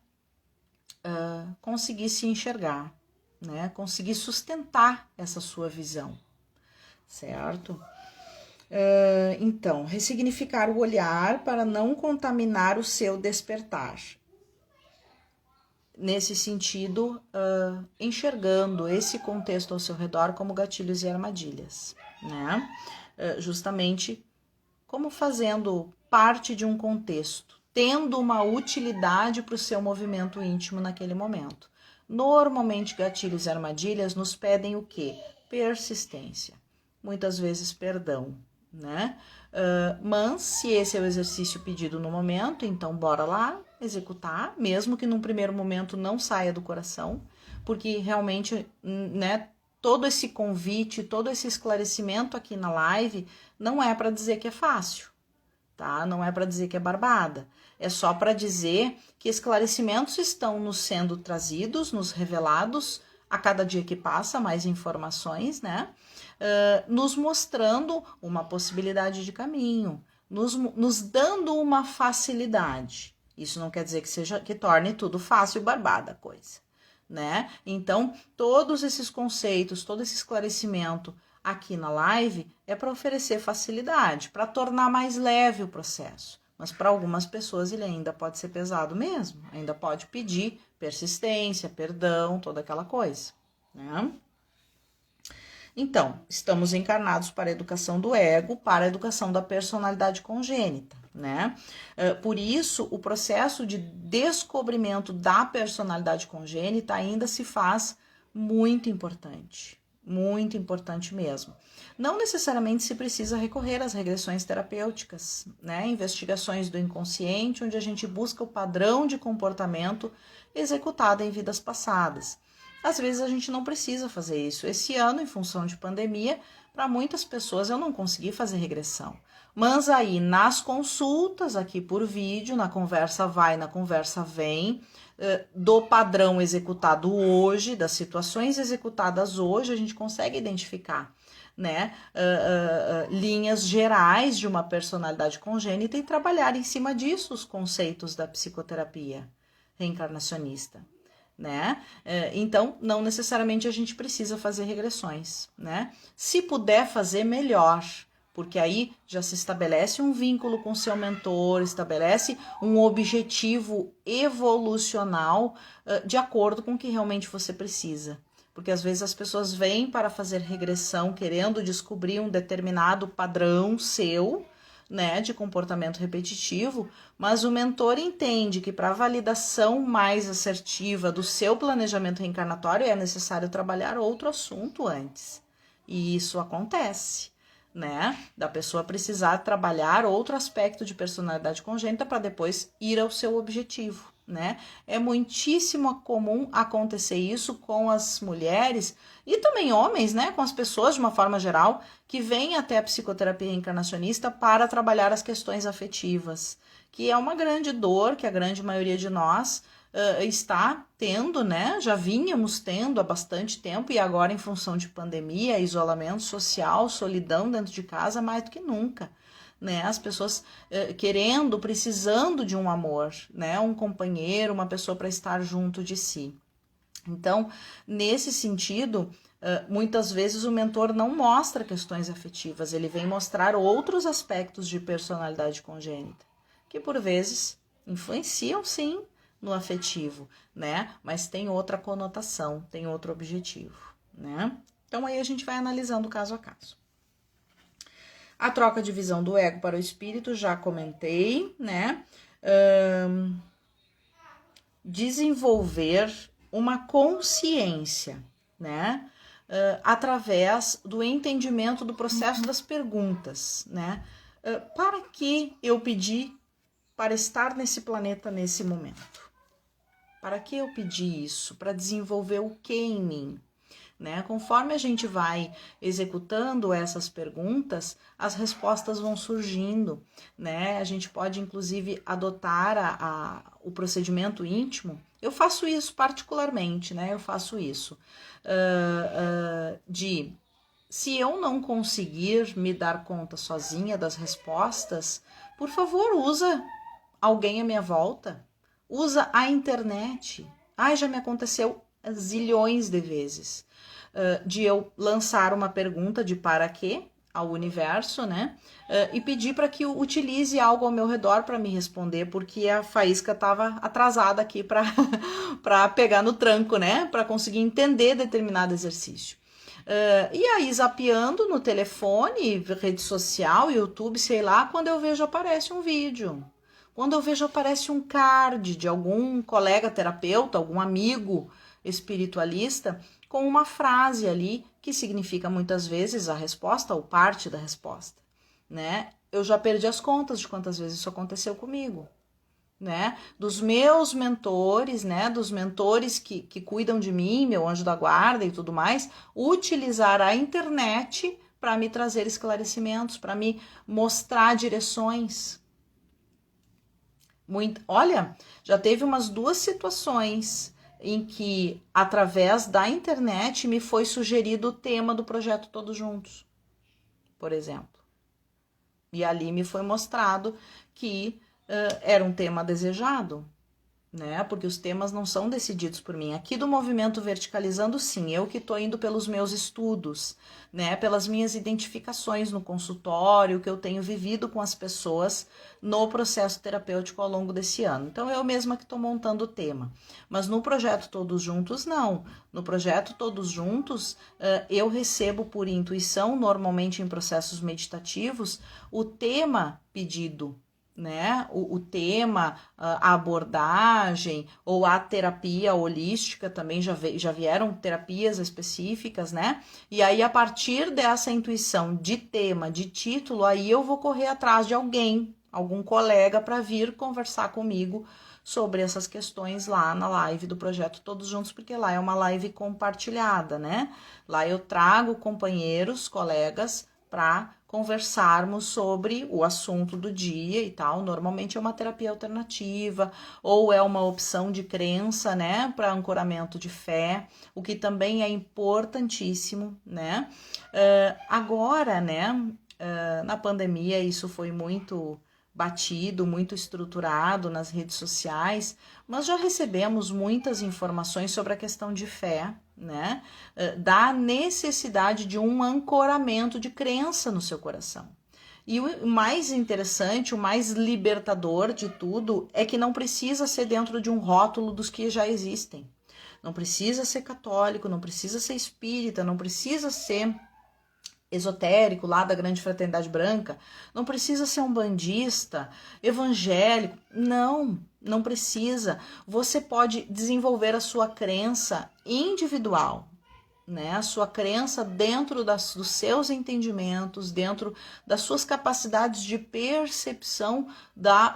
conseguir se enxergar, né? Conseguir sustentar essa sua visão, certo? Então, ressignificar o olhar para não contaminar o seu despertar. Nesse sentido, enxergando esse contexto ao seu redor como gatilhos e armadilhas, né? Justamente como fazendo parte de um contexto, tendo uma utilidade para o seu movimento íntimo naquele momento. Normalmente, gatilhos e armadilhas nos pedem o quê? Persistência, muitas vezes perdão, né? Mas se esse é o exercício pedido no momento, então bora lá executar, mesmo que num primeiro momento não saia do coração, porque realmente, né, todo esse convite, todo esse esclarecimento aqui na live não é para dizer que é fácil, tá? Não é para dizer que é barbada, é só para dizer que esclarecimentos estão nos sendo trazidos, nos revelados a cada dia que passa, mais informações, né? Nos mostrando uma possibilidade de caminho, nos dando uma facilidade. Isso não quer dizer que torne tudo fácil e barbada a coisa, né? Então, todos esses conceitos, todo esse esclarecimento aqui na live é para oferecer facilidade, para tornar mais leve o processo. Mas para algumas pessoas ele ainda pode ser pesado mesmo, ainda pode pedir persistência, perdão, toda aquela coisa, né? Então, estamos encarnados para a educação do ego, para a educação da personalidade congênita, né? Por isso, o processo de descobrimento da personalidade congênita ainda se faz muito importante mesmo. Não necessariamente se precisa recorrer às regressões terapêuticas, né? Investigações do inconsciente, onde a gente busca o padrão de comportamento executado em vidas passadas. Às vezes a gente não precisa fazer isso. Esse ano, em função de pandemia, para muitas pessoas eu não consegui fazer regressão. Mas aí nas consultas, aqui por vídeo, na conversa vai, na conversa vem, do padrão executado hoje, das situações executadas hoje, a gente consegue identificar, né, linhas gerais de uma personalidade congênita e trabalhar em cima disso os conceitos da psicoterapia reencarnacionista, né? Então, não necessariamente a gente precisa fazer regressões, né? Se puder fazer, melhor, porque aí já se estabelece um vínculo com seu mentor, estabelece um objetivo evolucional de acordo com o que realmente você precisa. Porque às vezes as pessoas vêm para fazer regressão querendo descobrir um determinado padrão seu, né, de comportamento repetitivo, mas o mentor entende que para a validação mais assertiva do seu planejamento reencarnatório é necessário trabalhar outro assunto antes. E isso acontece, né? Da pessoa precisar trabalhar outro aspecto de personalidade congênita para depois ir ao seu objetivo, né? É muitíssimo comum acontecer isso com as mulheres e também homens, né? Com as pessoas de uma forma geral que vêm até a psicoterapia reencarnacionista para trabalhar as questões afetivas, que é uma grande dor que a grande maioria de nós está tendo, né? Já vínhamos tendo há bastante tempo e agora em função de pandemia, isolamento social, solidão dentro de casa, mais do que nunca, né? As pessoas querendo, precisando de um amor, né? Um companheiro, uma pessoa para estar junto de si. Então, nesse sentido, muitas vezes o mentor não mostra questões afetivas, ele vem mostrar outros aspectos de personalidade congênita, que por vezes influenciam sim no afetivo, né? Mas tem outra conotação, tem outro objetivo, né? Então aí a gente vai analisando caso a caso. A troca de visão do ego para o espírito, já comentei, né? Desenvolver uma consciência, né? Através do entendimento do processo das perguntas, né? Para que eu pedi para estar nesse planeta nesse momento? Para que eu pedi isso? Para desenvolver o que em mim? Né? Conforme a gente vai executando essas perguntas, as respostas vão surgindo, né? A gente pode, inclusive, adotar o procedimento íntimo. Eu faço isso particularmente, né? Eu faço isso. Se eu não conseguir me dar conta sozinha das respostas, por favor, usa alguém à minha volta. Usa a internet. Já me aconteceu zilhões de vezes. De eu lançar uma pergunta de para quê ao universo, né? E pedir para que utilize algo ao meu redor para me responder, porque a faísca estava atrasada aqui para pegar no tranco, né? Para conseguir entender determinado exercício. E aí, zapeando no telefone, rede social, YouTube, sei lá, quando eu vejo aparece um vídeo. Quando eu vejo aparece um card de algum colega terapeuta, algum amigo espiritualista, com uma frase ali que significa muitas vezes a resposta ou parte da resposta, né? Eu já perdi as contas de quantas vezes isso aconteceu comigo, né? Dos meus mentores, né? Dos mentores que cuidam de mim, meu anjo da guarda e tudo mais, utilizar a internet para me trazer esclarecimentos, para me mostrar direções. Olha, já teve umas 2 situações em que, através da internet, me foi sugerido o tema do projeto Todos Juntos, por exemplo. E ali me foi mostrado que era um tema desejado, né? Porque os temas não são decididos por mim. Aqui do Movimento Verticalizando, sim, eu que estou indo pelos meus estudos, né? Pelas minhas identificações no consultório, que eu tenho vivido com as pessoas no processo terapêutico ao longo desse ano. Então, eu mesma que estou montando o tema. Mas no projeto Todos Juntos, não. No projeto Todos Juntos, eu recebo por intuição, normalmente em processos meditativos, o tema pedido, né? O tema, a abordagem ou a terapia holística também já vieram terapias específicas, né? E aí, a partir dessa intuição de tema, de título, aí eu vou correr atrás de algum colega para vir conversar comigo sobre essas questões lá na live do projeto Todos Juntos, porque lá é uma live compartilhada, né? Lá eu trago companheiros, colegas, para conversarmos sobre o assunto do dia e tal. Normalmente é uma terapia alternativa ou é uma opção de crença, né, para ancoramento de fé, o que também é importantíssimo, né? Agora, né, na pandemia isso foi muito batido, muito estruturado nas redes sociais, mas já recebemos muitas informações sobre a questão de fé, né? Da necessidade de um ancoramento de crença no seu coração. E o mais interessante, o mais libertador de tudo é que não precisa ser dentro de um rótulo dos que já existem. Não precisa ser católico, não precisa ser espírita, não precisa ser esotérico lá da Grande Fraternidade Branca, não precisa ser um bandista, evangélico, não precisa. Você pode desenvolver a sua crença individual, né? A sua crença dentro dos seus entendimentos, dentro das suas capacidades de percepção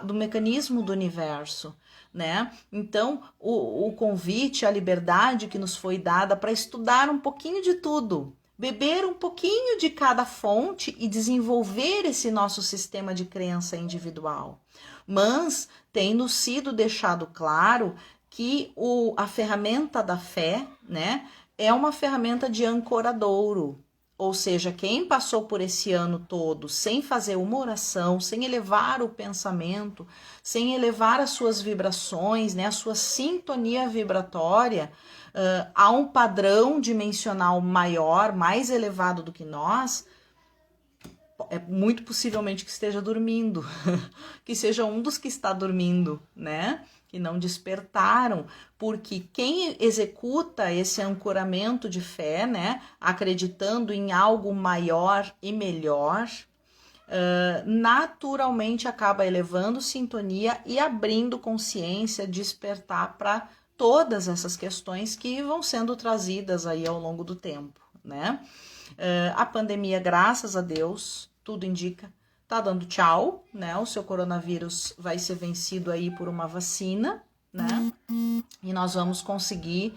do mecanismo do universo, né? Então, o convite, a liberdade que nos foi dada para estudar um pouquinho de tudo, beber um pouquinho de cada fonte e desenvolver esse nosso sistema de crença individual. Mas tem nos sido deixado claro que a ferramenta da fé, né, é uma ferramenta de ancoradouro. Ou seja, quem passou por esse ano todo sem fazer uma oração, sem elevar o pensamento, sem elevar as suas vibrações, né, a sua sintonia vibratória, a um padrão dimensional maior, mais elevado do que nós, é muito possivelmente que esteja dormindo, que seja um dos que está dormindo, né? Que não despertaram, porque quem executa esse ancoramento de fé, né, acreditando em algo maior e melhor, naturalmente acaba elevando sintonia e abrindo consciência, despertar para todas essas questões que vão sendo trazidas aí ao longo do tempo, né? A pandemia, graças a Deus, tudo indica, tá dando tchau, né? O seu coronavírus vai ser vencido aí por uma vacina, né? E nós vamos conseguir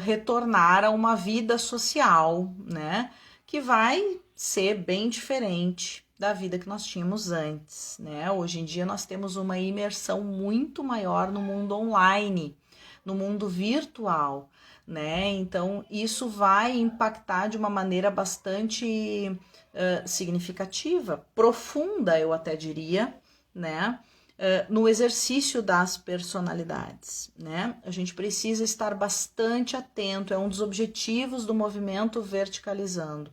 retornar a uma vida social, né? Que vai ser bem diferente da vida que nós tínhamos antes, né? Hoje em dia nós temos uma imersão muito maior no mundo online, no mundo virtual, né? Então isso vai impactar de uma maneira bastante significativa, profunda, eu até diria, né? No exercício das personalidades, né? A gente precisa estar bastante atento, é um dos objetivos do movimento Verticalizando,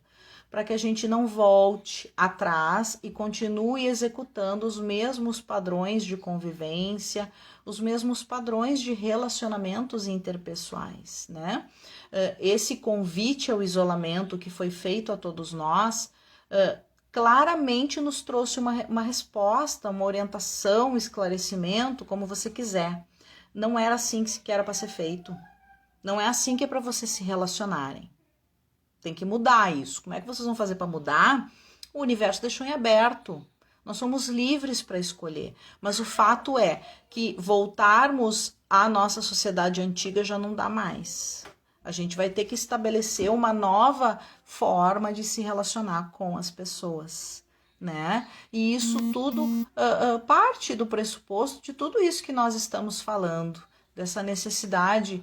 para que a gente não volte atrás e continue executando os mesmos padrões de convivência, os mesmos padrões de relacionamentos interpessoais, né? Esse convite ao isolamento que foi feito a todos nós, claramente nos trouxe uma resposta, uma orientação, um esclarecimento, como você quiser. Não era assim que era para ser feito. Não é assim que é para vocês se relacionarem. Tem que mudar isso. Como é que vocês vão fazer para mudar? O universo deixou em aberto. Nós somos livres para escolher. Mas o fato é que voltarmos à nossa sociedade antiga já não dá mais. A gente vai ter que estabelecer uma nova forma de se relacionar com as pessoas, né? E isso tudo parte do pressuposto de tudo isso que nós estamos falando, dessa necessidade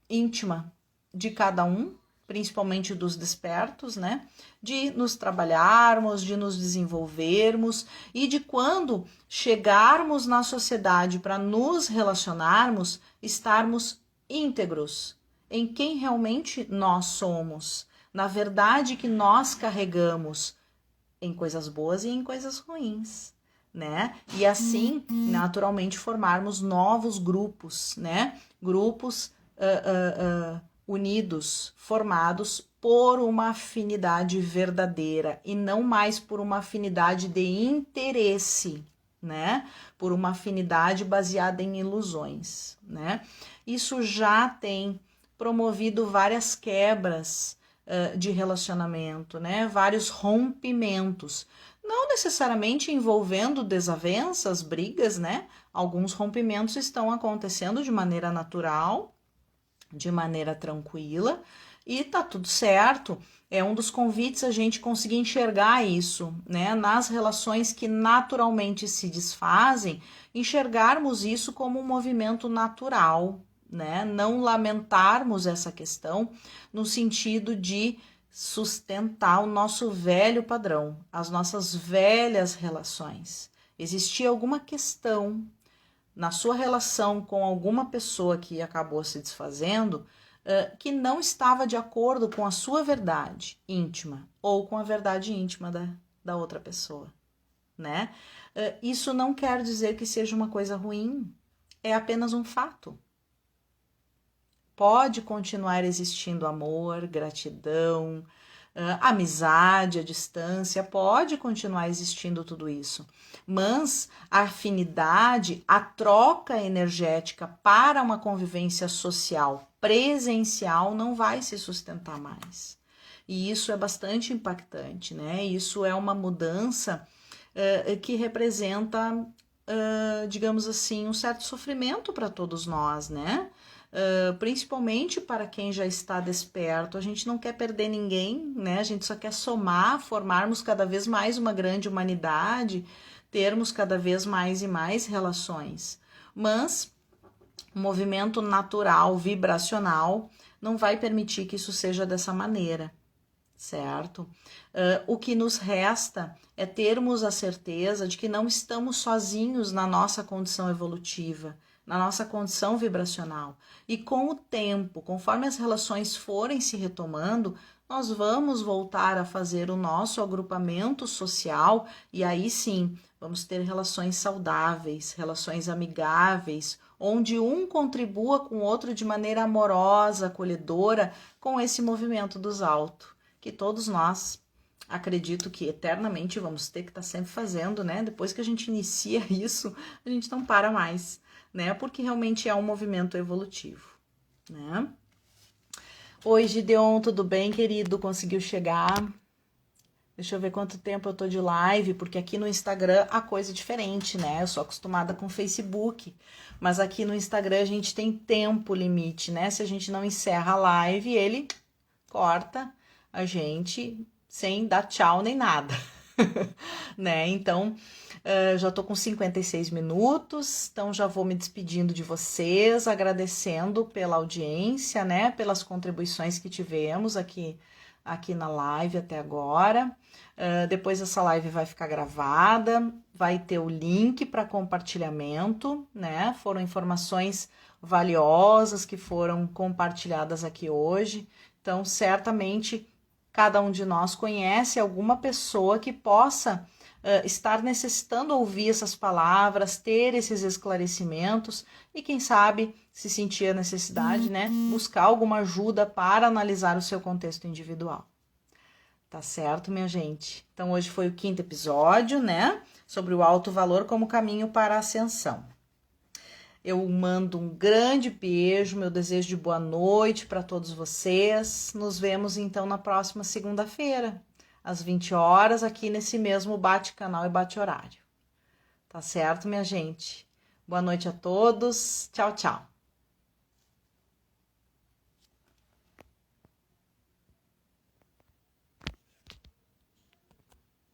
íntima de cada um, principalmente dos despertos, né? De nos trabalharmos, de nos desenvolvermos e de quando chegarmos na sociedade para nos relacionarmos, estarmos íntegros em quem realmente nós somos, na verdade que nós carregamos, em coisas boas e em coisas ruins, né? E assim, naturalmente, formarmos novos grupos, né? Grupos unidos, formados por uma afinidade verdadeira e não mais por uma afinidade de interesse, né? Por uma afinidade baseada em ilusões, né? Isso já tem promovido várias quebras de relacionamento, né? Vários rompimentos, não necessariamente envolvendo desavenças, brigas, né? Alguns rompimentos estão acontecendo de maneira natural, de maneira tranquila, e tá tudo certo. É um dos convites a gente conseguir enxergar isso, né? Nas relações que naturalmente se desfazem, enxergarmos isso como um movimento natural, né? Não lamentarmos essa questão no sentido de sustentar o nosso velho padrão, as nossas velhas relações. Existia alguma questão na sua relação com alguma pessoa que acabou se desfazendo, que não estava de acordo com a sua verdade íntima ou com a verdade íntima da outra pessoa, né? Isso não quer dizer que seja uma coisa ruim, é apenas um fato. Pode continuar existindo amor, gratidão, amizade, a distância, pode continuar existindo tudo isso. Mas a afinidade, a troca energética para uma convivência social presencial não vai se sustentar mais. E isso é bastante impactante, né? Isso é uma mudança que representa, digamos assim, um certo sofrimento para todos nós, né? Principalmente para quem já está desperto. A gente não quer perder ninguém, né? A gente só quer somar, formarmos cada vez mais uma grande humanidade, termos cada vez mais e mais relações. Mas o movimento natural, vibracional, não vai permitir que isso seja dessa maneira, certo? O que nos resta é termos a certeza de que não estamos sozinhos na nossa condição evolutiva, na nossa condição vibracional. E com o tempo, conforme as relações forem se retomando, nós vamos voltar a fazer o nosso agrupamento social e aí sim, vamos ter relações saudáveis, relações amigáveis, onde um contribua com o outro de maneira amorosa, acolhedora, com esse movimento dos altos, que todos nós, acredito que eternamente vamos ter que estar sempre fazendo, né? Depois que a gente inicia isso, a gente não para mais, né? Porque realmente é um movimento evolutivo, né? Oi, Gideon, tudo bem, querido? Conseguiu chegar? Deixa eu ver quanto tempo eu tô de live, porque aqui no Instagram a coisa é diferente, né? Eu sou acostumada com o Facebook, mas aqui no Instagram a gente tem tempo limite, né? Se a gente não encerra a live, ele corta a gente sem dar tchau nem nada, né? Então, já tô com 56 minutos, então já vou me despedindo de vocês, agradecendo pela audiência, né? Pelas contribuições que tivemos aqui na live até agora. Depois essa live vai ficar gravada, vai ter o link para compartilhamento, né? Foram informações valiosas que foram compartilhadas aqui hoje. Então, certamente, cada um de nós conhece alguma pessoa que possa estar necessitando ouvir essas palavras, ter esses esclarecimentos e, quem sabe, se sentir a necessidade, né, buscar alguma ajuda para analisar o seu contexto individual. Tá certo, minha gente? Então, hoje foi o 5º episódio, né, sobre o alto valor como caminho para a ascensão. Eu mando um grande beijo, meu desejo de boa noite para todos vocês. Nos vemos, então, na próxima segunda-feira, às 20 horas, aqui nesse mesmo bate-canal e bate-horário. Tá certo, minha gente? Boa noite a todos. Tchau, tchau.